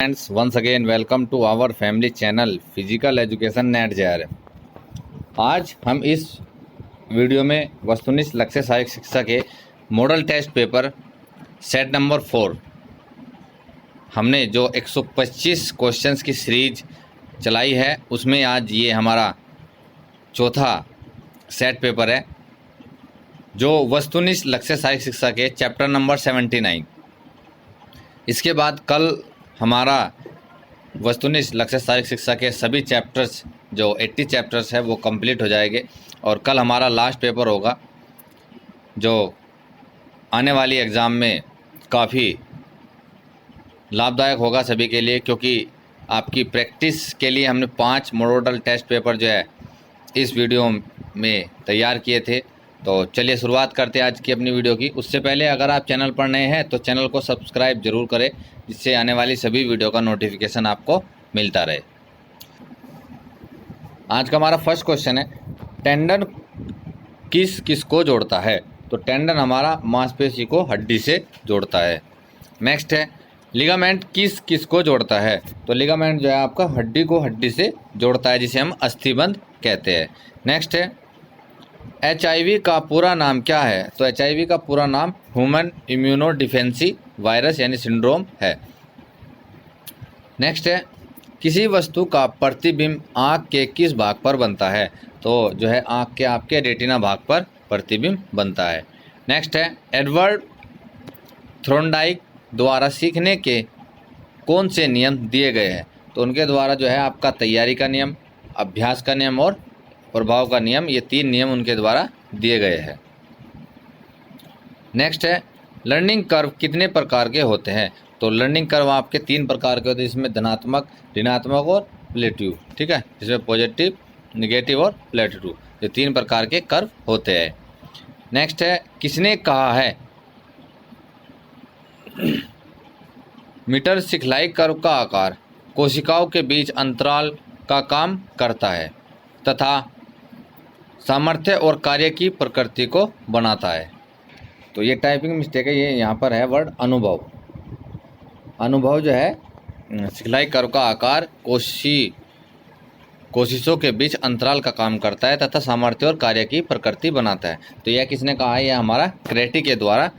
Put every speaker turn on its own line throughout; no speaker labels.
Friends, once again welcome to our family channel physical education net JR। आज हम इस video में वस्तुनिष्ठ लक्ष्य सहायक शिक्षा के model test paper set number 4 हमने जो 125 क्वेश्चंस की सीरीज चलाई है उसमें आज ये हमारा चौथा सेट पेपर है जो वस्तुनिष्ठ लक्ष्य सहायक शिक्षा के चैप्टर नंबर 79। इसके बाद कल हमारा वस्तुनिष्ठ लक्ष्य सहायक शिक्षा के सभी चैप्टर्स जो 80 चैप्टर्स है वो कंप्लीट हो जाएंगे और कल हमारा लास्ट पेपर होगा जो आने वाली एग्ज़ाम में काफ़ी लाभदायक होगा सभी के लिए, क्योंकि आपकी प्रैक्टिस के लिए हमने 5 मॉडल टेस्ट पेपर जो है इस वीडियो में तैयार किए थे। तो चलिए शुरुआत करते हैं आज की अपनी वीडियो की। उससे पहले अगर आप चैनल पर नए हैं तो चैनल को सब्सक्राइब जरूर करें, जिससे आने वाली सभी वीडियो का नोटिफिकेशन आपको मिलता रहे। आज का हमारा फर्स्ट क्वेश्चन है, टेंडन किस किस को जोड़ता है? तो टेंडन हमारा मांसपेशी को हड्डी से जोड़ता है। नेक्स्ट है, लिगामेंट किस किस को जोड़ता है? तो लिगामेंट जो है आपका हड्डी को हड्डी से जोड़ता है, जिसे हम अस्थिबंध कहते हैं। नेक्स्ट है, HIV का पूरा नाम क्या है? तो HIV का पूरा नाम ह्यूमन इम्यूनो डिफेंसी वायरस यानी सिंड्रोम है। नेक्स्ट है, किसी वस्तु का प्रतिबिंब आँख के किस भाग पर बनता है? तो जो है आँख के आपके रेटिना भाग पर प्रतिबिंब बनता है। नेक्स्ट है, एडवर्ड थ्रोनडाइक द्वारा सीखने के कौन से नियम दिए गए हैं? तो उनके द्वारा जो है आपका तैयारी का नियम, अभ्यास का नियम और प्रभाव का नियम, ये 3 नियम उनके द्वारा दिए गए हैं। नेक्स्ट है, लर्निंग कर्व कितने प्रकार के होते हैं? तो लर्निंग कर्व आपके 3 प्रकार के होते हैं, जिसमें धनात्मक, ऋणात्मक और प्लेटिव। ठीक है, जिसमें पॉजिटिव, निगेटिव और प्लेटिव, ये 3 प्रकार के कर्व होते हैं। नेक्स्ट है, किसने कहा है मीटर सिखलाई कर्व का आकार कोशिकाओं के बीच अंतराल का काम करता है तथा सामर्थ्य और कार्य की प्रकृति को बनाता है? तो ये टाइपिंग मिस्टेक है, ये यहाँ पर है वर्ड अनुभव। अनुभव जो है सिखलाई कर्व का आकार कोशिशों के बीच अंतराल का काम करता है तथा सामर्थ्य और कार्य की प्रकृति बनाता है। तो यह किसने कहा है? यह हमारा क्रेटी के द्वारा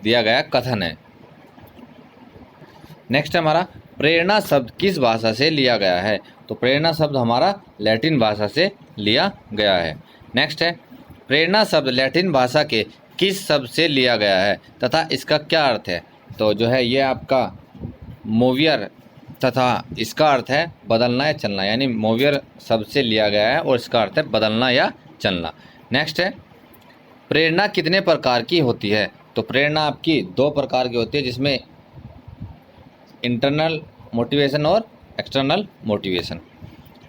दिया गया कथन है। नेक्स्ट हमारा, प्रेरणा शब्द किस भाषा से लिया गया है? तो प्रेरणा शब्द हमारा लैटिन भाषा से लिया गया है। नेक्स्ट है, प्रेरणा शब्द लैटिन भाषा के किस शब्द से लिया गया है तथा इसका क्या अर्थ है? तो जो है ये आपका मोवियर तथा इसका अर्थ है बदलना या चलना, यानी मोवियर शब्द से लिया गया है और इसका अर्थ है बदलना या चलना। नेक्स्ट है, प्रेरणा कितने प्रकार की होती है? तो प्रेरणा आपकी 2 प्रकार की होती है, जिसमें इंटरनल मोटिवेशन और एक्सटर्नल मोटिवेशन।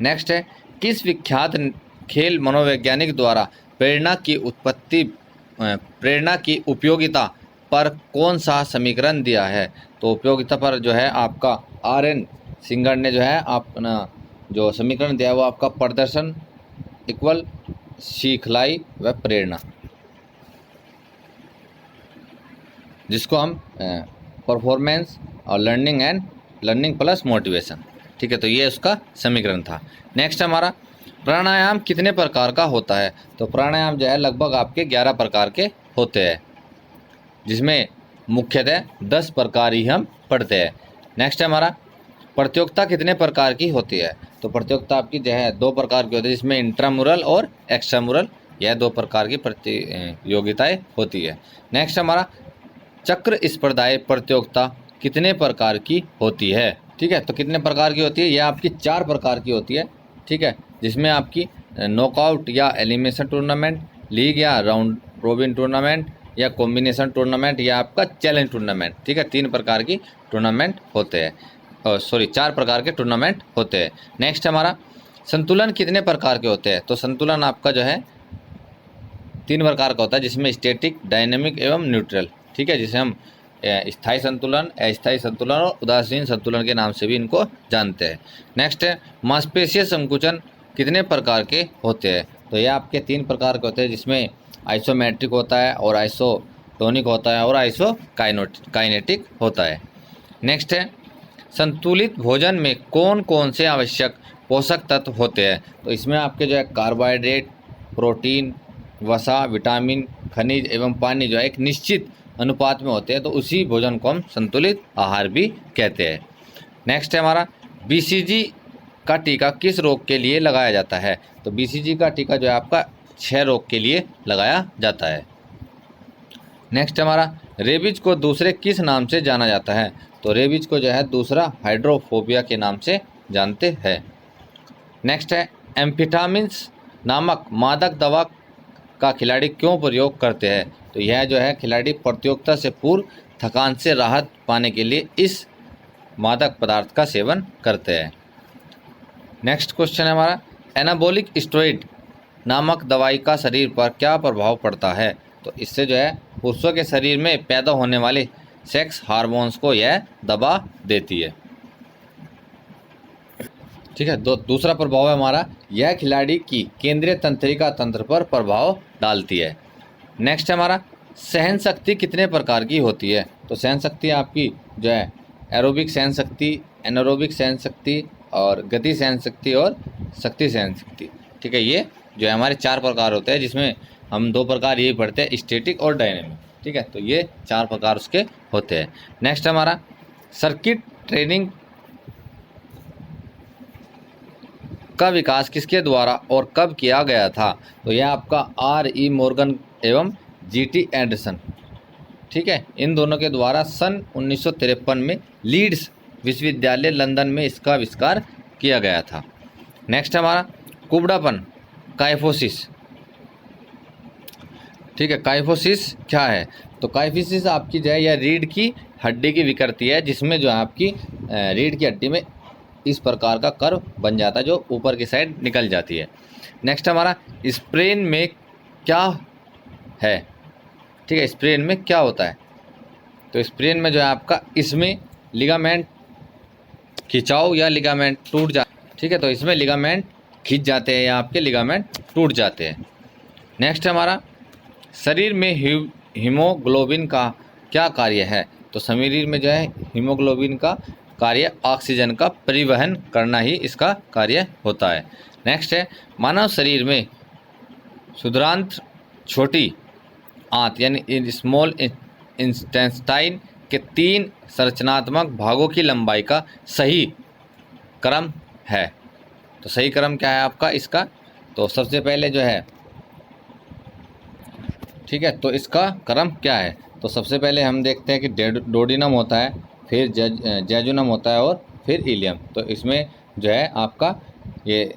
नेक्स्ट है, किस विख्यात खेल मनोवैज्ञानिक द्वारा प्रेरणा की उपयोगिता पर कौन सा समीकरण दिया है? तो उपयोगिता पर जो है आपका RN सिंगर ने जो है अपना जो समीकरण दिया है वो आपका प्रदर्शन इक्वल सिखलाई व प्रेरणा, जिसको हम परफॉर्मेंस और लर्निंग प्लस मोटिवेशन। ठीक है, तो ये उसका समीकरण था। नेक्स्ट हमारा, प्राणायाम कितने प्रकार का होता है? तो प्राणायाम जो है लगभग आपके 11 प्रकार के होते हैं, जिसमें मुख्यतः 10 प्रकार ही हम पढ़ते हैं। नेक्स्ट हमारा, प्रतियोगिता कितने प्रकार की होती है? तो प्रतियोगिता आपकी जो है 2 प्रकार की होती है, जिसमें इंट्रामुरल और एक्स्ट्रामुरल, यह 2 प्रकार की प्रतियोगिताएँ होती है। नेक्स्ट हमारा, चक्र स्पर्धाएँ प्रतियोगिता कितने प्रकार की होती है? ठीक है, तो कितने प्रकार की होती है? यह आपकी 4 प्रकार की होती है। ठीक है, जिसमें आपकी नॉकआउट या एलिमिनेशन टूर्नामेंट, लीग या राउंड रोबिन टूर्नामेंट या कॉम्बिनेशन टूर्नामेंट या आपका चैलेंज टूर्नामेंट। ठीक है, 3 प्रकार की टूर्नामेंट होते हैं, 4 प्रकार के टूर्नामेंट होते हैं। नेक्स्ट हमारा, संतुलन कितने प्रकार के होते हैं? तो संतुलन आपका जो है 3 प्रकार का होता है, जिसमें स्टैटिक, डायनेमिक एवं न्यूट्रल। ठीक है, जिसे हम स्थायी संतुलन, अस्थायी संतुलन और उदासीन संतुलन के नाम से भी इनको जानते हैं। नेक्स्ट है, मांसपेशीय संकुचन कितने प्रकार के होते हैं? तो ये आपके 3 प्रकार के होते हैं, जिसमें आइसोमेट्रिक होता है और आइसोटोनिक होता है और आइसोकाइनेटिक होता है। नेक्स्ट है, संतुलित भोजन में कौन कौन से आवश्यक पोषक तत्व होते हैं? तो इसमें आपके जो है कार्बोहाइड्रेट, प्रोटीन, वसा, विटामिन, खनिज एवं पानी जो है एक निश्चित अनुपात में होते हैं, तो उसी भोजन को हम संतुलित आहार भी कहते हैं। नेक्स्ट है हमारा बीसीजी का टीका किस रोग के लिए लगाया जाता है? तो बीसीजी का टीका जो है आपका क्षय रोग के लिए लगाया जाता है। नेक्स्ट हमारा रेबीज को दूसरे किस नाम से जाना जाता है? तो रेबीज को जो है दूसरा हाइड्रोफोबिया के नाम से जानते हैं। नेक्स्ट है एम्फेटामिन्स नामक मादक दवा का खिलाड़ी क्यों प्रयोग करते हैं? तो यह जो है खिलाड़ी प्रतियोगिता से पूर्व थकान से राहत पाने के लिए इस मादक पदार्थ का सेवन करते हैं। नेक्स्ट क्वेश्चन है हमारा एनाबॉलिक स्टेरॉइड नामक दवाई का शरीर पर क्या प्रभाव पड़ता है? तो इससे जो है पुरुषों के शरीर में पैदा होने वाले सेक्स हार्मोन्स को यह दबा देती है। ठीक है, दूसरा प्रभाव है हमारा यह खिलाड़ी की केंद्रीय तंत्रिका तंत्र पर प्रभाव डालती है। नेक्स्ट है हमारा सहन शक्ति कितने प्रकार की होती है? तो सहन शक्ति आपकी जो है एरोबिक सहन शक्ति, एनारोबिक सहन शक्ति और गति सहन शक्ति और शक्ति सहन शक्ति। ठीक है, ये जो है हमारे 4 प्रकार होते हैं, जिसमें हम 2 प्रकार यही पढ़ते हैं, स्टैटिक और डायनेमिक। ठीक है, तो ये 4 प्रकार उसके होते हैं। नेक्स्ट हमारा सर्किट ट्रेनिंग का विकास किसके द्वारा और कब किया गया था? तो यह आपका R.E. मॉर्गन एवं G.T. एंडरसन, ठीक है, इन दोनों के द्वारा सन 1953 में लीड्स विश्वविद्यालय लंदन में इसका आविष्कार किया गया था। नेक्स्ट हमारा कुबड़ापन, काइफोसिस। ठीक है, काइफोसिस क्या है? तो काइफोसिस आपकी जो है यह रीढ़ की हड्डी की विकृति है, जिसमें जो है आपकी रीढ़ की हड्डी में इस प्रकार का कर्व बन जाता है जो ऊपर की साइड निकल जाती है। नेक्स्ट हमारा स्प्रेन में क्या है? ठीक है, स्प्रेन में क्या होता है? तो स्प्रेन में जो है आपका इसमें लिगामेंट खिंचाव या लिगामेंट टूट जा, ठीक है, तो इसमें लिगामेंट खिंच जाते हैं या आपके लिगामेंट टूट जाते हैं। नेक्स्ट हमारा शरीर में हीमोग्लोबिन का क्या कार्य है? तो शरीर में जो है हीमोग्लोबिन का कार्य ऑक्सीजन का परिवहन करना ही इसका कार्य होता है। नेक्स्ट है मानव शरीर में क्षुद्रांत छोटी आंत यानी स्मॉल इंटेस्टाइन के 3 संरचनात्मक भागों की लंबाई का सही क्रम है। तो सही क्रम क्या है आपका इसका? तो सबसे पहले जो है, ठीक है, तो इसका क्रम क्या है? तो सबसे पहले हम देखते हैं कि डोडिनम होता है, फिर जेजुनम होता है और फिर इलियम। तो इसमें जो है आपका ये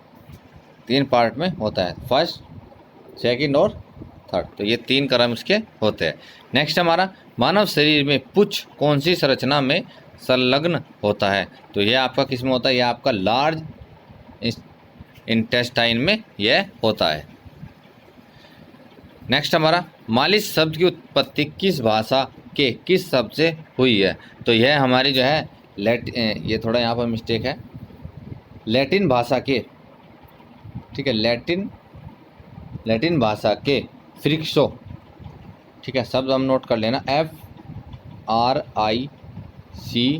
3 पार्ट में होता है, फर्स्ट, सेकंड और थर्ड। तो ये 3 क्रम इसके होते हैं। नेक्स्ट हमारा मानव शरीर में पुच्छ कौन सी संरचना में संलग्न होता है? तो यह आपका किस में होता है? यह आपका लार्ज इंटेस्टाइन में यह होता है। नेक्स्ट हमारा मालिश शब्द की उत्पत्ति किस भाषा के किस शब्द से हुई है? तो यह हमारी जो है ये थोड़ा यहाँ पर मिस्टेक है, लैटिन भाषा के, ठीक है, लैटिन भाषा के फ्रिक्सो, ठीक है, शब्द हम नोट कर लेना,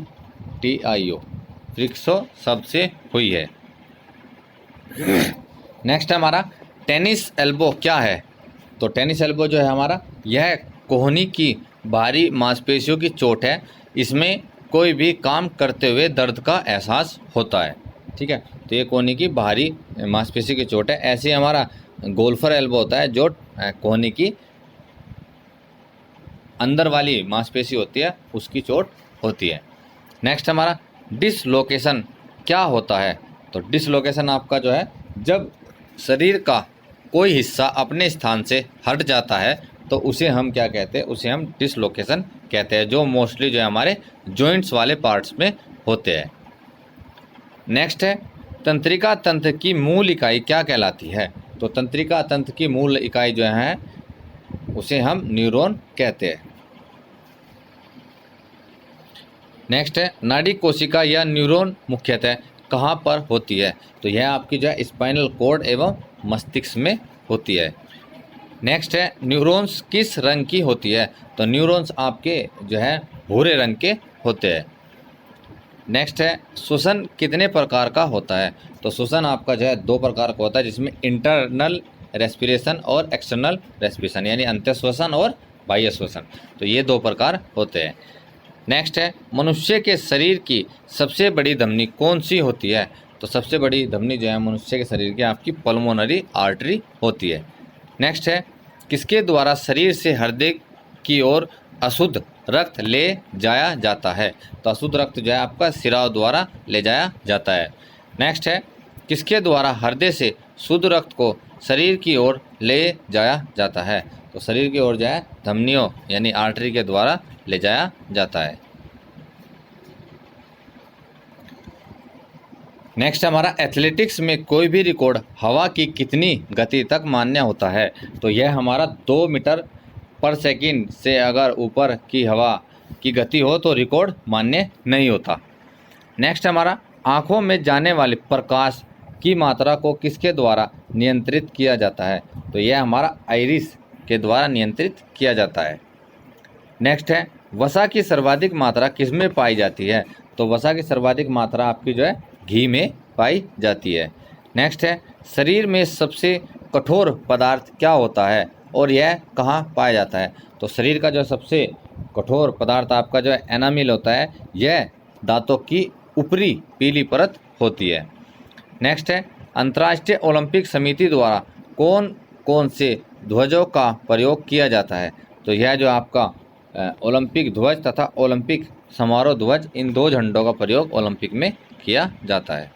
FRICTIO, फ्रिक्सो शब्द से हुई है। नेक्स्ट हमारा टेनिस एल्बो क्या है? तो टेनिस एल्बो जो है हमारा यह कोहनी की बाहरी मांसपेशियों की चोट है, इसमें कोई भी काम करते हुए दर्द का एहसास होता है। ठीक है, तो ये कोहनी की बाहरी मांसपेशी की चोट है। ऐसे ही हमारा गोल्फर एल्बो होता है जो कोहनी की अंदर वाली मांसपेशी होती है उसकी चोट होती है। नेक्स्ट हमारा डिसलोकेशन क्या होता है? तो डिसलोकेशन आपका जो है जब शरीर का कोई हिस्सा अपने स्थान से हट जाता है तो उसे हम क्या कहते हैं? उसे हम डिसलोकेशन कहते हैं, जो मोस्टली जो है हमारे जॉइंट्स वाले पार्ट्स में होते हैं। नेक्स्ट है तंत्रिका तंत्र की मूल इकाई क्या कहलाती है? तो तंत्रिका तंत्र की मूल इकाई जो है उसे हम न्यूरॉन कहते हैं। नेक्स्ट है नाड़ी कोशिका या न्यूरॉन मुख्यतः कहाँ पर होती है? तो यह आपकी जो है स्पाइनल कॉर्ड एवं मस्तिष्क में होती है। नेक्स्ट है न्यूरॉन्स किस रंग की होती है? तो न्यूरॉन्स आपके जो है भूरे रंग के होते हैं। नेक्स्ट है श्वसन कितने प्रकार का होता है। तो श्वसन आपका जो है 2 प्रकार का होता है, जिसमें इंटरनल रेस्पिरेशन और एक्सटर्नल रेस्पिरेशन, यानी अंत्य श्वसन और बाह्य श्वसन। तो ये 2 प्रकार होते हैं। नेक्स्ट है मनुष्य के शरीर की सबसे बड़ी धमनी कौन सी होती है। तो सबसे बड़ी धमनी जो है मनुष्य के शरीर की आपकी पल्मोनरी आर्टरी होती है। नेक्स्ट है किसके द्वारा शरीर से हृदय की ओर अशुद्ध रक्त ले जाया जाता है। तो अशुद्ध रक्त जो है आपका सिराओं द्वारा ले जाया जाता है। नेक्स्ट है किसके द्वारा हृदय से शुद्ध रक्त को शरीर की ओर ले जाया जाता है। तो शरीर की ओर जो है धमनियों यानी आर्टरी के द्वारा ले जाया जाता है। नेक्स्ट हमारा एथलेटिक्स में कोई भी रिकॉर्ड हवा की कितनी गति तक मान्य होता है। तो यह हमारा 2 मीटर पर सेकंड से अगर ऊपर की हवा की गति हो तो रिकॉर्ड मान्य नहीं होता। नेक्स्ट हमारा आँखों में जाने वाले प्रकाश की मात्रा को किसके द्वारा नियंत्रित किया जाता है। तो यह हमारा आइरिस के द्वारा नियंत्रित किया जाता है। नेक्स्ट है वसा की सर्वाधिक मात्रा किसमें पाई जाती है। तो वसा की सर्वाधिक मात्रा आपकी जो है घी में पाई जाती है। नेक्स्ट है शरीर में सबसे कठोर पदार्थ क्या होता है और यह कहाँ पाया जाता है। तो शरीर का जो सबसे कठोर पदार्थ आपका जो है एनामिल होता है, यह दांतों की ऊपरी पीली परत होती है। नेक्स्ट है अंतर्राष्ट्रीय ओलंपिक समिति द्वारा कौन कौन से ध्वजों का प्रयोग किया जाता है। तो यह जो आपका ओलंपिक ध्वज तथा ओलंपिक समारोह ध्वज, इन 2 झंडों का प्रयोग ओलंपिक में किया जाता है।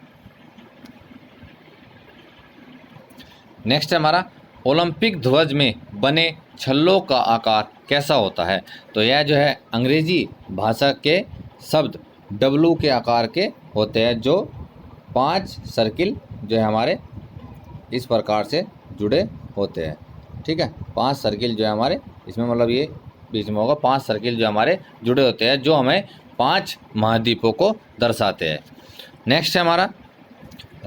नेक्स्ट हमारा ओलंपिक ध्वज में बने छल्लों का आकार कैसा होता है। तो यह जो है अंग्रेजी भाषा के शब्द डब्लू के आकार के होते हैं, जो 5 सर्किल जो है हमारे इस प्रकार से जुड़े होते हैं। ठीक है, 5 सर्किल जो है हमारे इसमें, मतलब ये बीच में होगा, 5 सर्किल जो हमारे जुड़े होते हैं, जो हमें 5 महाद्वीपों को दर्शाते हैं। नेक्स्ट है हमारा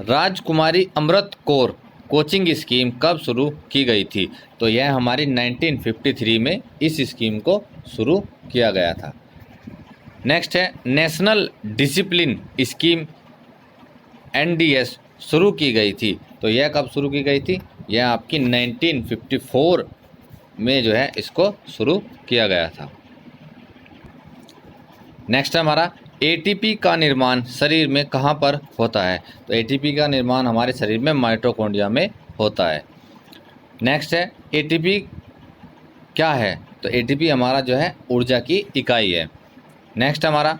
राजकुमारी अमृत कौर कोचिंग स्कीम कब शुरू की गई थी। तो यह हमारी 1953 में इस स्कीम को शुरू किया गया था। नेक्स्ट है नेशनल डिसिप्लिन स्कीम NDS शुरू की गई थी। तो यह कब शुरू की गई थी, यह आपकी 1954 में जो है इसको शुरू किया गया था। नेक्स्ट हमारा ATP का निर्माण शरीर में कहाँ पर होता है। तो ATP का निर्माण हमारे शरीर में माइटोकॉन्ड्रिया में होता है। नेक्स्ट है ATP क्या है। तो ATP हमारा जो है ऊर्जा की इकाई है। नेक्स्ट हमारा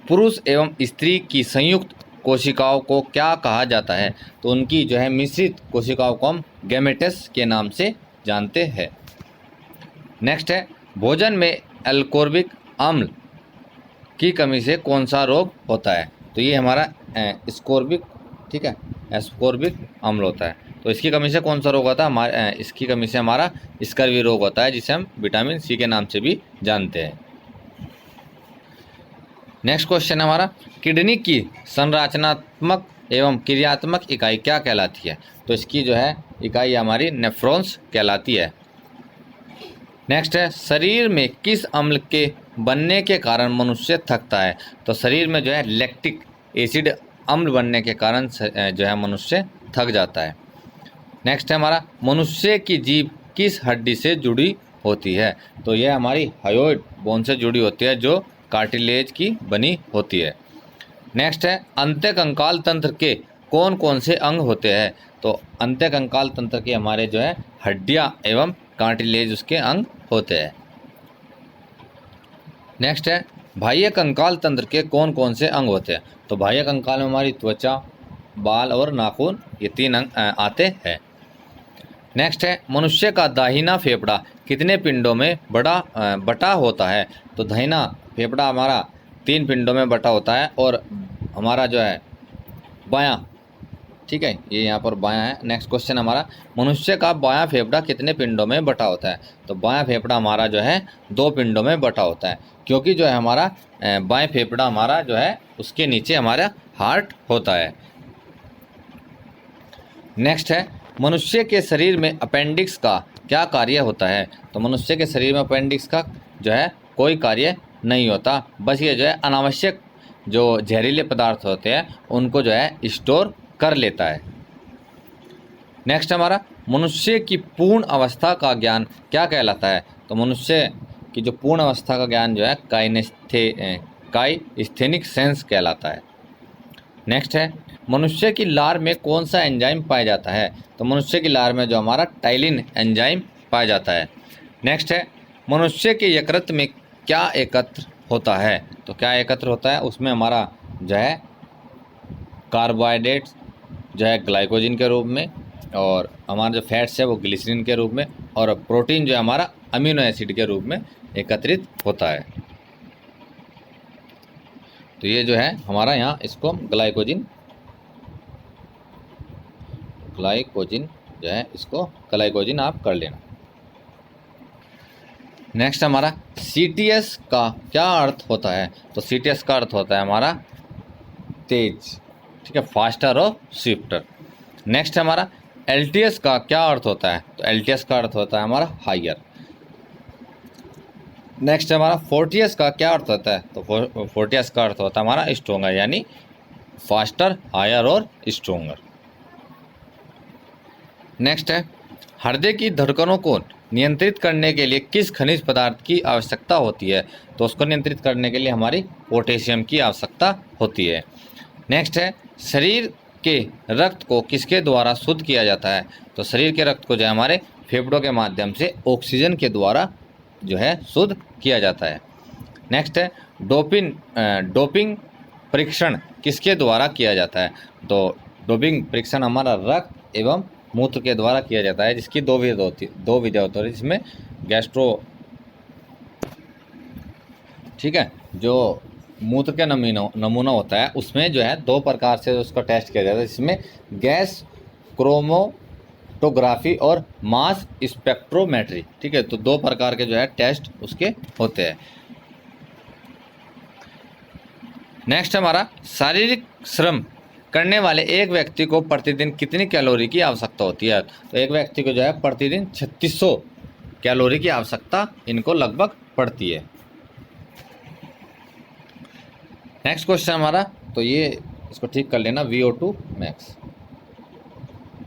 पुरुष एवं स्त्री की संयुक्त कोशिकाओं को क्या कहा जाता है। तो उनकी जो है मिश्रित कोशिकाओं को हम गैमेटस के नाम से जानते हैं। नेक्स्ट है भोजन में एल्कोर्बिक अम्ल की कमी से कौन सा रोग होता है। तो ये हमारा स्कोर्बिक, ठीक है, एस्कोर्बिक अम्ल होता है। तो इसकी कमी से कौन सा रोग होता है, हमारे इसकी कमी से हमारा स्कर्वी रोग होता है, जिसे हम विटामिन C के नाम से भी जानते हैं। नेक्स्ट क्वेश्चन हमारा किडनी की संरचनात्मक एवं क्रियात्मक इकाई क्या कहलाती है। तो इसकी जो है इकाई हमारी नेफ्रॉन्स कहलाती है। नेक्स्ट है शरीर में किस अम्ल के बनने के कारण मनुष्य थकता है। तो शरीर में जो है लैक्टिक एसिड अम्ल बनने के कारण जो है मनुष्य थक जाता है। नेक्स्ट है हमारा मनुष्य की जीभ किस हड्डी से जुड़ी होती है। तो यह हमारी हायोइड बोन से जुड़ी होती है, जो कार्टिलेज की बनी होती है। नेक्स्ट है अंत्यकंकाल तंत्र के कौन कौन से अंग होते हैं। तो अंत्यकंकाल तंत्र के हमारे जो है हड्डियाँ एवं कार्टिलेज उसके अंग होते हैं। नेक्स्ट है बाह्य कंकाल तंत्र के कौन कौन से अंग होते हैं। तो बाह्य कंकाल में हमारी त्वचा, बाल और नाखून, ये 3 अंग आते हैं। नेक्स्ट है मनुष्य का दाहिना फेफड़ा कितने पिंडों में बटा होता है। तो दाहिना फेफड़ा हमारा 3 पिंडों में बटा होता है, और हमारा जो है बायां, ठीक है, ये यहाँ पर बायां है। नेक्स्ट क्वेश्चन हमारा मनुष्य का बायां फेफड़ा कितने पिंडों में बटा होता है। तो बायां फेफड़ा हमारा जो है 2 पिंडों में बटा होता है, क्योंकि जो है हमारा बाएं फेफड़ा हमारा जो है उसके नीचे हमारा हार्ट होता है। नेक्स्ट है मनुष्य के शरीर में अपेंडिक्स का क्या कार्य होता है। तो मनुष्य के शरीर में अपेंडिक्स का जो है कोई कार्य नहीं होता, बस ये जो है अनावश्यक जो जहरीले पदार्थ होते हैं उनको जो है स्टोर कर लेता है। नेक्स्ट हमारा मनुष्य की पूर्ण अवस्था का ज्ञान क्या कहलाता है? तो मनुष्य की जो पूर्ण अवस्था का ज्ञान जो है काइस्थेनिक सेंस कहलाता है। नेक्स्ट है मनुष्य की लार में कौन सा एंजाइम पाया जाता है? तो मनुष्य की लार में जो हमारा टाइलिन एंजाइम पाया जाता है। नेक्स्ट है मनुष्य के यकृत में क्या एकत्र होता है? तो क्या एकत्र होता है? उसमें हमारा जो है कार्बोहाइड्रेट्स जो है ग्लाइकोजन के रूप में, और हमारा जो फैट्स है वो ग्लिसरीन के रूप में, और प्रोटीन जो है हमारा अमीनो एसिड के रूप में एकत्रित होता है। तो ये जो है हमारा यहाँ इसको ग्लाइकोजन जो है इसको ग्लाइकोजन आप कर लेना। नेक्स्ट हमारा CTS का क्या अर्थ होता है? तो CTS का अर्थ होता है हमारा तेज, ठीक है, फास्टर और स्विफ्टर। नेक्स्ट हमारा LTS का क्या अर्थ होता है? तो LTS का अर्थ होता है हमारा हायर। नेक्स्ट हमारा 40S का क्या अर्थ होता है? तो 40S का अर्थ होता है हमारा स्ट्रोंगर, यानी फास्टर, हायर और स्ट्रोंगर। नेक्स्ट है हृदय की धड़कनों को नियंत्रित करने के लिए किस खनिज पदार्थ की आवश्यकता होती है? तो उसको नियंत्रित करने के लिए हमारी पोटेशियम की आवश्यकता होती है। नेक्स्ट है शरीर के रक्त को किसके द्वारा शुद्ध किया जाता है? तो शरीर के रक्त को जो है हमारे फेफड़ों के माध्यम से ऑक्सीजन के द्वारा जो है शुद्ध किया जाता है। नेक्स्ट है डोपिंग परीक्षण किसके द्वारा किया जाता है? तो डोपिंग परीक्षण हमारा रक्त एवं मूत्र के द्वारा किया जाता है, जिसकी दो विधि होती है, जिसमें गैस्ट्रो, ठीक है, जो मूत्र का नमूना होता है उसमें जो है 2 प्रकार से उसका टेस्ट किया जाता है, जिसमें गैस क्रोमेटोग्राफी और मास स्पेक्ट्रोमेट्री, ठीक है। तो 2 प्रकार के जो है टेस्ट उसके होते हैं। नेक्स्ट हमारा शारीरिक श्रम करने वाले एक व्यक्ति को प्रतिदिन कितनी कैलोरी की आवश्यकता होती है? तो एक व्यक्ति को जो है प्रतिदिन 3600 कैलोरी की आवश्यकता इनको लगभग पड़ती है। नेक्स्ट क्वेश्चन हमारा, तो ये इसको ठीक कर लेना, VO2 मैक्स,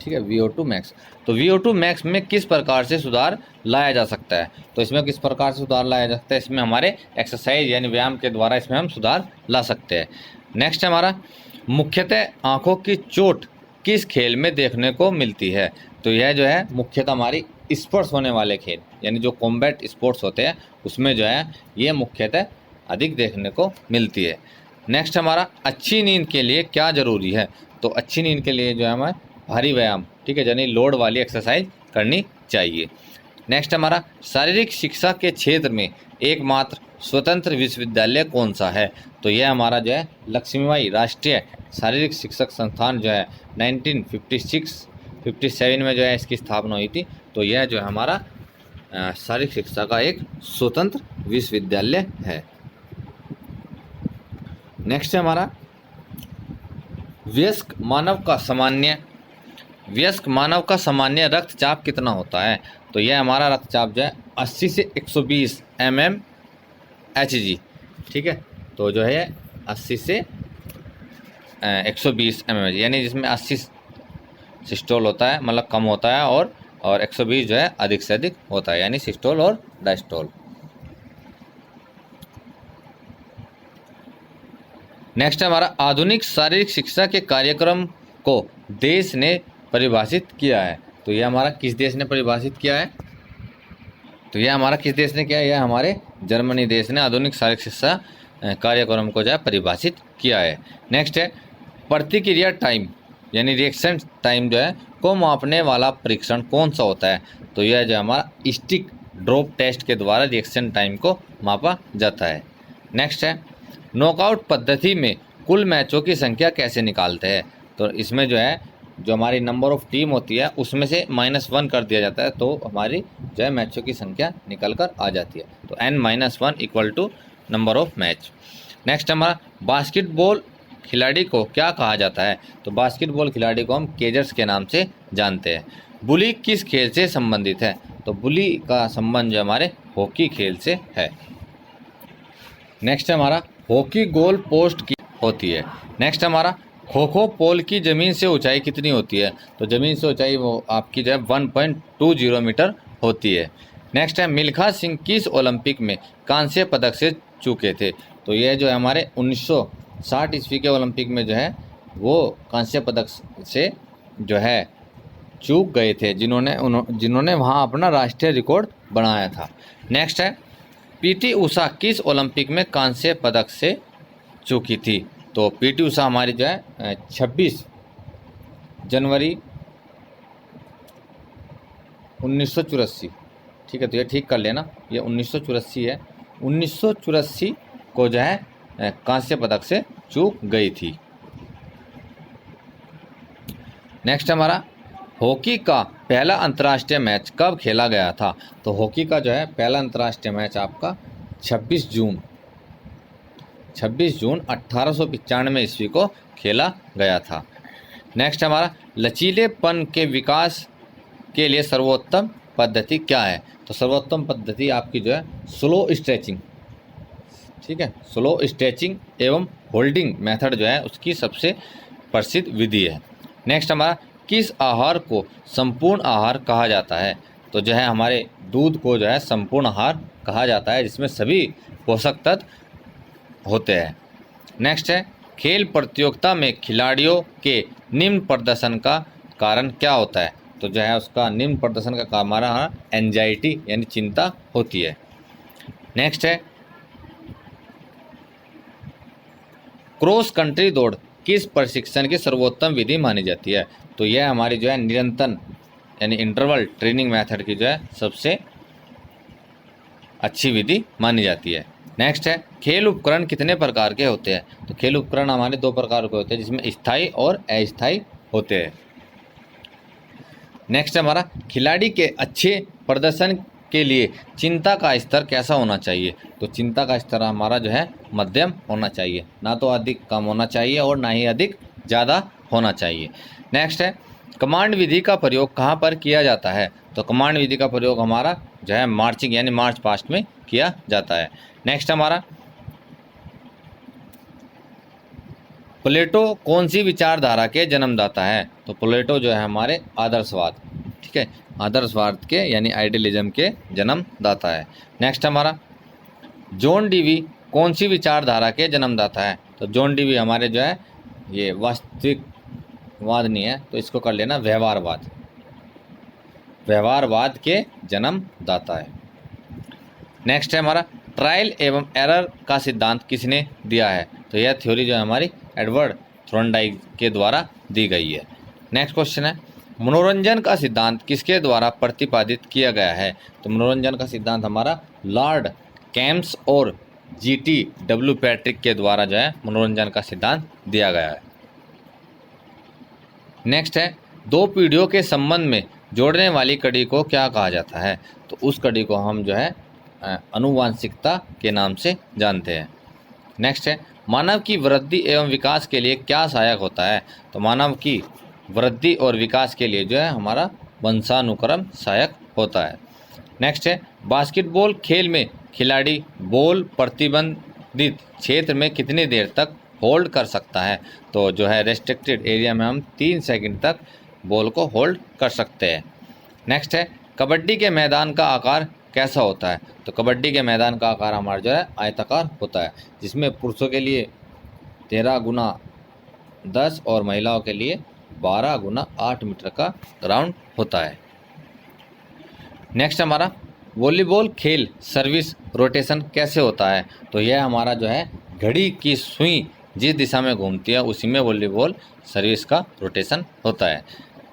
ठीक है, VO2 मैक्स। तो VO2 मैक्स में किस प्रकार से सुधार लाया जा सकता है? तो इसमें किस प्रकार से सुधार लाया जा सकता है? इसमें हमारे एक्सरसाइज यानी व्यायाम के द्वारा इसमें हम सुधार ला सकते हैं। नेक्स्ट हमारा मुख्यतः आँखों की चोट किस खेल में देखने को मिलती है? तो यह जो है मुख्यतः हमारी स्पोर्ट्स होने वाले खेल यानी जो कॉम्बैट स्पोर्ट्स होते हैं उसमें जो है ये मुख्यतः अधिक देखने को मिलती है। नेक्स्ट हमारा अच्छी नींद के लिए क्या ज़रूरी है? तो अच्छी नींद के लिए जो है हमें भारी व्यायाम, ठीक है, यानी लोड वाली एक्सरसाइज करनी चाहिए। नेक्स्ट हमारा शारीरिक शिक्षा के क्षेत्र में एकमात्र स्वतंत्र विश्वविद्यालय कौन सा है? तो यह हमारा जो है लक्ष्मीबाई राष्ट्रीय शारीरिक शिक्षक संस्थान जो है 1956-57 में जो है इसकी स्थापना हुई थी। तो यह जो है हमारा शारीरिक शिक्षा का एक स्वतंत्र विश्वविद्यालय है। नेक्स्ट है हमारा वयस्क मानव का सामान्य रक्तचाप कितना होता है? तो यह हमारा रक्तचाप जो है 80 से 120 mmHg, ठीक है। तो जो है 80 से 120 mmHg, यानी जिसमें 80 सिस्टोल होता है, मतलब कम होता है, और 120 जो है अधिक से अधिक होता है, यानी सिस्टोल और डायस्टोल। नेक्स्ट हमारा आधुनिक शारीरिक शिक्षा के कार्यक्रम को देश ने परिभाषित किया है। तो यह हमारा किस देश ने परिभाषित किया है? तो यह हमारा किस देश ने किया है? यह हमारे जर्मनी देश ने आधुनिक शारीरिक शिक्षा कार्यक्रम को जो है परिभाषित किया है। नेक्स्ट है प्रतिक्रिया टाइम यानी रिएक्शन टाइम जो है को मापने वाला परीक्षण कौन सा होता है? तो यह जो हमारा स्टिक ड्रॉप टेस्ट के द्वारा रिएक्शन टाइम को मापा जाता है। नेक्स्ट है नॉकआउट पद्धति में कुल मैचों की संख्या कैसे निकालते हैं? तो इसमें जो है जो हमारी नंबर ऑफ टीम होती है उसमें से -1 कर दिया जाता है, तो हमारी जो है मैचों की संख्या निकल कर आ जाती है। तो n-1 equal to number of match. Next हमारा बास्केटबॉल खिलाड़ी को क्या कहा जाता है? तो बास्केटबॉल खिलाड़ी को हम केजर्स के नाम से जानते हैं। बुली किस खेल से संबंधित है? तो बुली का संबंध जो हमारे हॉकी खेल से है। नेक्स्ट हमारा हॉकी गोल पोस्ट की होती है। नेक्स्ट हमारा खो खो पोल की ज़मीन से ऊंचाई कितनी होती है? तो ज़मीन से ऊंचाई वो आपकी जो है 1.20 मीटर होती है। नेक्स्ट है मिल्खा सिंह किस ओलंपिक में कांस्य पदक से चूके थे? तो ये जो है हमारे 1960 ईस्वी के ओलंपिक में जो है वो कांस्य पदक से जो है चूक गए थे, जिन्होंने वहाँ अपना राष्ट्रीय रिकॉर्ड बनाया था। नेक्स्ट है पीटी उषा किस ओलंपिक में कांस्य पदक से चूकी थी? तो पीटी उषा हमारी जो है 26 जनवरी 1984, ठीक है, तो ये ठीक कर लेना, ये 1984 है, 1984 को जो है कांस्य पदक से चूक गई थी। नेक्स्ट हमारा हॉकी का पहला अंतर्राष्ट्रीय मैच कब खेला गया था? तो हॉकी का जो है पहला अंतर्राष्ट्रीय मैच आपका 26 जून 1895 ईस्वी को खेला गया था। नेक्स्ट हमारा लचीलेपन के विकास के लिए सर्वोत्तम पद्धति क्या है? तो सर्वोत्तम पद्धति आपकी जो है स्लो स्ट्रेचिंग, ठीक है, स्लो स्ट्रेचिंग एवं होल्डिंग मेथड जो है उसकी सबसे प्रसिद्ध विधि है। नेक्स्ट हमारा किस आहार को संपूर्ण आहार कहा जाता है? तो जो है हमारे दूध को जो है संपूर्ण आहार कहा जाता है, जिसमें सभी पोषक तत्व होते हैं। नेक्स्ट है खेल प्रतियोगिता में खिलाड़ियों के निम्न प्रदर्शन का कारण क्या होता है? तो जो है उसका निम्न प्रदर्शन का कारण हमारा एंजाइटी यानी चिंता होती है। नेक्स्ट है क्रॉस कंट्री दौड़ किस प्रशिक्षण की सर्वोत्तम विधि मानी जाती है? तो यह हमारी जो है निरंतर यानी इंटरवल ट्रेनिंग मेथड की जो है सबसे अच्छी विधि मानी जाती है। नेक्स्ट है खेल उपकरण कितने प्रकार के होते हैं? तो खेल उपकरण हमारे 2 प्रकार के होते हैं, जिसमें स्थायी और अस्थायी होते हैं। नेक्स्ट हमारा खिलाड़ी के अच्छे प्रदर्शन के लिए चिंता का स्तर कैसा होना चाहिए? तो चिंता का स्तर हमारा जो है मध्यम होना चाहिए, ना तो अधिक कम होना चाहिए और ना ही अधिक ज़्यादा होना चाहिए। नेक्स्ट है कमांड विधि का प्रयोग कहाँ पर किया जाता है? तो कमांड विधि का प्रयोग हमारा जो है मार्चिंग यानी मार्च पास्ट में किया जाता है। नेक्स्ट हमारा प्लेटो कौन सी विचारधारा के जन्मदाता है? तो प्लेटो जो है हमारे आदर्शवाद, ठीक है, आदर्शवाद के यानी आइडियलिज्म के जन्मदाता है। नेक्स्ट हमारा जॉन डीवी कौन सी विचारधारा के जन्मदाता है? तो जॉन डीवी हमारे जो है ये वास्तविकवाद नहीं है, तो इसको कर लेना व्यवहारवाद, व्यवहारवाद के जन्मदाता है। नेक्स्ट है हमारा ट्रायल एवं एरर का सिद्धांत किसने दिया है? तो यह थ्योरी जो है हमारी एडवर्ड थॉर्नडाइक के द्वारा दी गई है। नेक्स्ट क्वेश्चन है मनोरंजन का सिद्धांत किसके द्वारा प्रतिपादित किया गया है? तो मनोरंजन का सिद्धांत हमारा लॉर्ड कैम्स और जीटी डब्ल्यू पैट्रिक के द्वारा जो है मनोरंजन का सिद्धांत दिया गया है। नेक्स्ट है 2 पीढ़ियों के संबंध में जोड़ने वाली कड़ी को क्या कहा जाता है? तो उस कड़ी को हम जो है अनुवांशिकता के नाम से जानते हैं। नेक्स्ट है मानव की वृद्धि एवं विकास के लिए क्या सहायक होता है? तो मानव की वृद्धि और विकास के लिए जो है हमारा वंशानुक्रम सहायक होता है। नेक्स्ट है बास्केटबॉल खेल में खिलाड़ी बॉल प्रतिबंधित क्षेत्र में कितनी देर तक होल्ड कर सकता है? तो जो है रेस्ट्रिक्टेड एरिया में हम 3 सेकंड तक बॉल को होल्ड कर सकते हैं। नेक्स्ट है कबड्डी के मैदान का आकार कैसा होता है? तो कबड्डी के मैदान का आकार हमारा जो है आयताकार होता है, जिसमें पुरुषों के लिए 13x10 और महिलाओं के लिए 12x8 मीटर का ग्राउंड होता है। नेक्स्ट हमारा वॉलीबॉल खेल सर्विस रोटेशन कैसे होता है? तो यह हमारा जो है घड़ी की सुई जिस दिशा में घूमती है उसी में वॉलीबॉल सर्विस का रोटेशन होता है।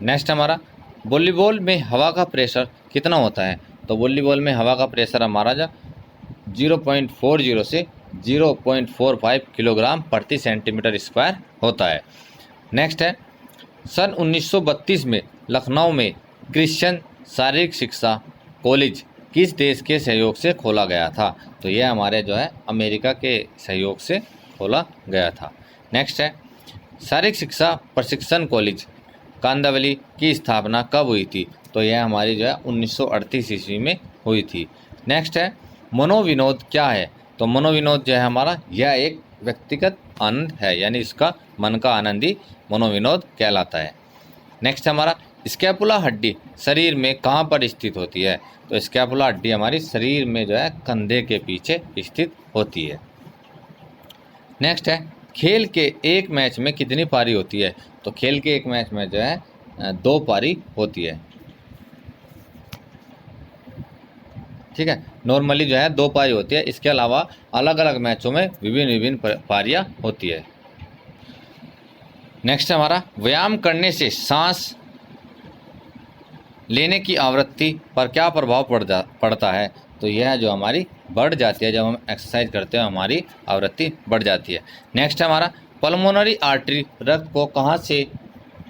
नेक्स्ट हमारा वॉलीबॉल में हवा का प्रेशर कितना होता है? तो वॉलीबॉल में हवा का प्रेशर हमारा जो 0.40 से 0.45 किलोग्राम प्रति सेंटीमीटर स्क्वायर होता है। नेक्स्ट है सन 1932 में लखनऊ में क्रिश्चियन शारीरिक शिक्षा कॉलेज किस देश के सहयोग से खोला गया था? तो यह हमारे जो है अमेरिका के सहयोग से खोला गया था। नेक्स्ट है शारीरिक शिक्षा प्रशिक्षण कॉलेज कांदावली की स्थापना कब हुई थी? तो यह हमारी जो है 1938 ईस्वी में हुई थी। नेक्स्ट है मनोविनोद क्या है? तो मनोविनोद जो है हमारा यह एक व्यक्तिगत आनंद है, यानी इसका मन का आनंद ही मनोविनोद कहलाता है। नेक्स्ट हमारा स्कैपुला हड्डी शरीर में कहाँ पर स्थित होती है? तो स्कैपुला हड्डी हमारी शरीर में जो है कंधे के पीछे स्थित होती है। नेक्स्ट है खेल के एक मैच में कितनी पारी होती है? तो खेल के एक मैच में जो है 2 पारी होती है। ठीक है, नॉर्मली जो है 2 पारी होती है, इसके अलावा अलग अलग मैचों में विभिन्न विभिन्न पारियाँ होती है। नेक्स्ट हमारा व्यायाम करने से सांस लेने की आवृत्ति पर क्या प्रभाव पड़ता है? तो यह जो हमारी बढ़ जाती है, जब हम एक्सरसाइज करते हैं हमारी आवृत्ति बढ़ जाती है। नेक्स्ट हमारा पल्मोनरी आर्टरी रक्त को कहाँ से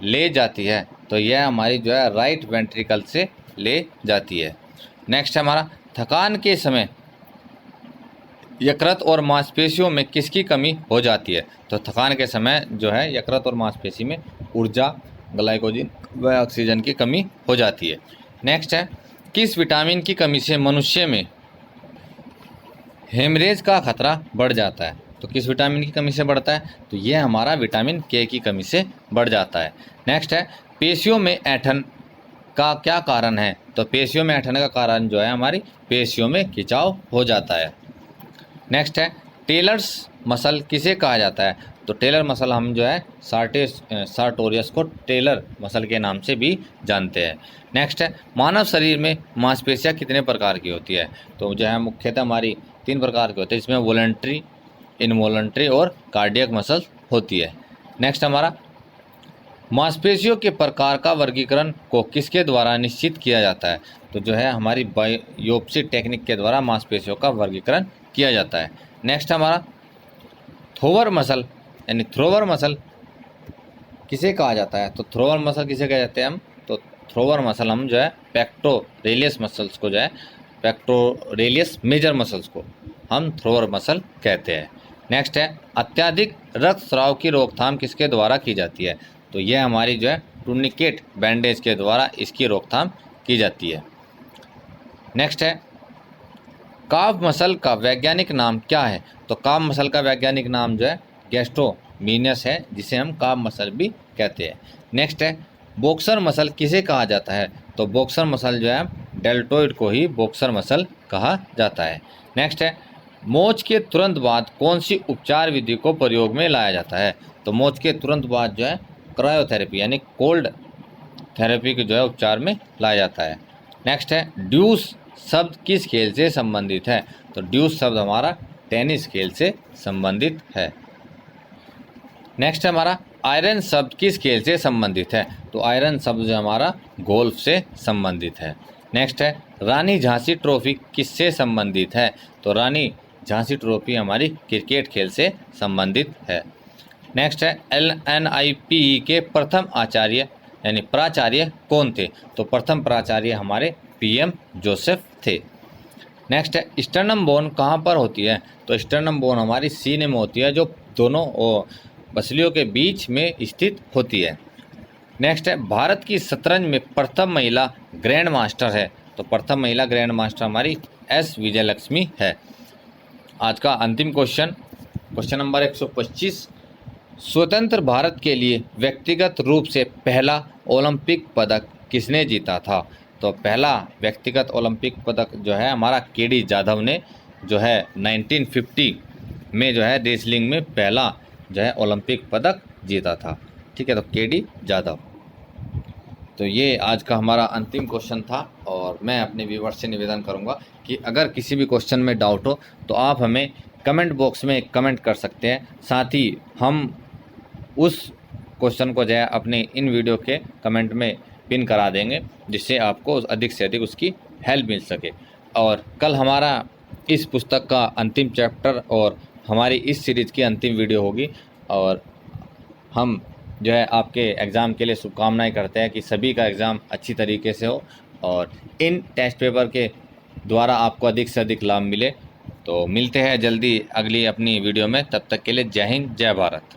ले जाती है? तो यह हमारी जो है राइट वेंट्रिकल से ले जाती है। नेक्स्ट हमारा थकान के समय यकृत और मांसपेशियों में किसकी कमी हो जाती है? तो थकान के समय जो है यकृत और मांसपेशी में ऊर्जा, ग्लाइकोजन व ऑक्सीजन की कमी हो जाती है। नेक्स्ट है किस विटामिन की कमी से मनुष्य में हेमरेज का खतरा बढ़ जाता है? तो किस विटामिन की कमी से बढ़ता है? तो यह हमारा विटामिन के की कमी से बढ़ जाता है। नेक्स्ट है पेशियों में ऐंठन का क्या कारण है? तो पेशियों में ऐंठन का कारण जो है हमारी पेशियों में खिंचाव हो जाता है। नेक्स्ट है टेलर्स मसल किसे कहा जाता है? तो टेलर मसल हम जो है सार्टोरियस को टेलर मसल के नाम से भी जानते हैं। नेक्स्ट है मानव शरीर में मांसपेशियाँ कितने प्रकार की होती है? तो जो है मुख्यतः हमारी 3 प्रकार की होती है, इसमें वॉलंटरी, इनवॉलंटरी और कार्डियक मसल होती है। नेक्स्ट हमारा मांसपेशियों के प्रकार का वर्गीकरण को किसके द्वारा निश्चित किया जाता है? तो जो है हमारी बायोप्सी टेक्निक के द्वारा मांसपेशियों का वर्गीकरण किया जाता है। नेक्स्ट हमारा थ्रोवर मसल यानी थ्रोवर मसल किसे कहा जाता है? तो थ्रोवर मसल किसे कहा जाते हैं हम? तो थ्रोवर मसल हम जो है पेक्टोरेलियस मसल्स को जो है पेक्टोरेलियस मेजर मसल्स को हम थ्रोवर मसल कहते हैं। नेक्स्ट है अत्यधिक रक्तस्राव की रोकथाम किसके द्वारा की जाती है? तो यह हमारी जो है टूर्निकेट बैंडेज के द्वारा इसकी रोकथाम की जाती है। नेक्स्ट है काफ मसल का वैज्ञानिक नाम क्या है? तो काफ मसल का वैज्ञानिक नाम जो है गैस्ट्रोमीनियस है, जिसे हम काफ मसल भी कहते हैं। नेक्स्ट है बॉक्सर मसल किसे कहा जाता है? तो बॉक्सर मसल जो है डेल्टोइड को ही बॉक्सर मसल कहा जाता है। नेक्स्ट है मोच के तुरंत बाद कौन सी उपचार विधि को प्रयोग में लाया जाता है? तो मोच के तुरंत बाद जो है क्रायोथेरेपी यानी कोल्ड थेरेपी के जो है उपचार में लाया जाता है। नेक्स्ट है ड्यूस शब्द किस खेल से संबंधित है? तो ड्यूस शब्द हमारा टेनिस खेल से संबंधित है। नेक्स्ट हमारा आयरन शब्द किस खेल से संबंधित है? तो आयरन शब्द जो हमारा गोल्फ से संबंधित है। नेक्स्ट है रानी झांसी ट्रॉफी किससे संबंधित है? तो रानी झांसी ट्रॉफी हमारी क्रिकेट खेल से संबंधित है। नेक्स्ट है NIPE के प्रथम आचार्य यानी प्राचार्य कौन थे? तो प्रथम प्राचार्य हमारे PM जोसेफ थे। नेक्स्ट है स्टर्नम बोन कहाँ पर होती है? तो स्टर्नम बोन हमारी सीने में होती है, जो दोनों पसलियों के बीच में स्थित होती है। नेक्स्ट है भारत की शतरंज में प्रथम महिला ग्रैंड मास्टर है? तो प्रथम महिला ग्रैंड मास्टर हमारी S विजयलक्ष्मी है। आज का अंतिम क्वेश्चन नंबर 125, स्वतंत्र भारत के लिए व्यक्तिगत रूप से पहला ओलंपिक पदक किसने जीता था? तो पहला व्यक्तिगत ओलंपिक पदक जो है हमारा KD जाधव ने जो है 1950 में जो है रेसलिंग में पहला जो है ओलंपिक पदक जीता था। ठीक है, तो KD जाधव। तो ये आज का हमारा अंतिम क्वेश्चन था, और मैं अपने व्यूअर्स से निवेदन करूंगा कि अगर किसी भी क्वेश्चन में डाउट हो तो आप हमें कमेंट बॉक्स में कमेंट कर सकते हैं। साथ ही हम उस क्वेश्चन को जो है अपने इन वीडियो के कमेंट में पिन करा देंगे, जिससे आपको अधिक से अधिक उसकी हेल्प मिल सके। और कल हमारा इस पुस्तक का अंतिम चैप्टर और हमारी इस सीरीज़ की अंतिम वीडियो होगी, और हम जो है आपके एग्ज़ाम के लिए शुभकामनाएं करते हैं कि सभी का एग्ज़ाम अच्छी तरीके से हो और इन टेस्ट पेपर के द्वारा आपको अधिक से अधिक लाभ मिले। तो मिलते हैं जल्दी अगली अपनी वीडियो में, तब तक के लिए जय हिंद, जय भारत।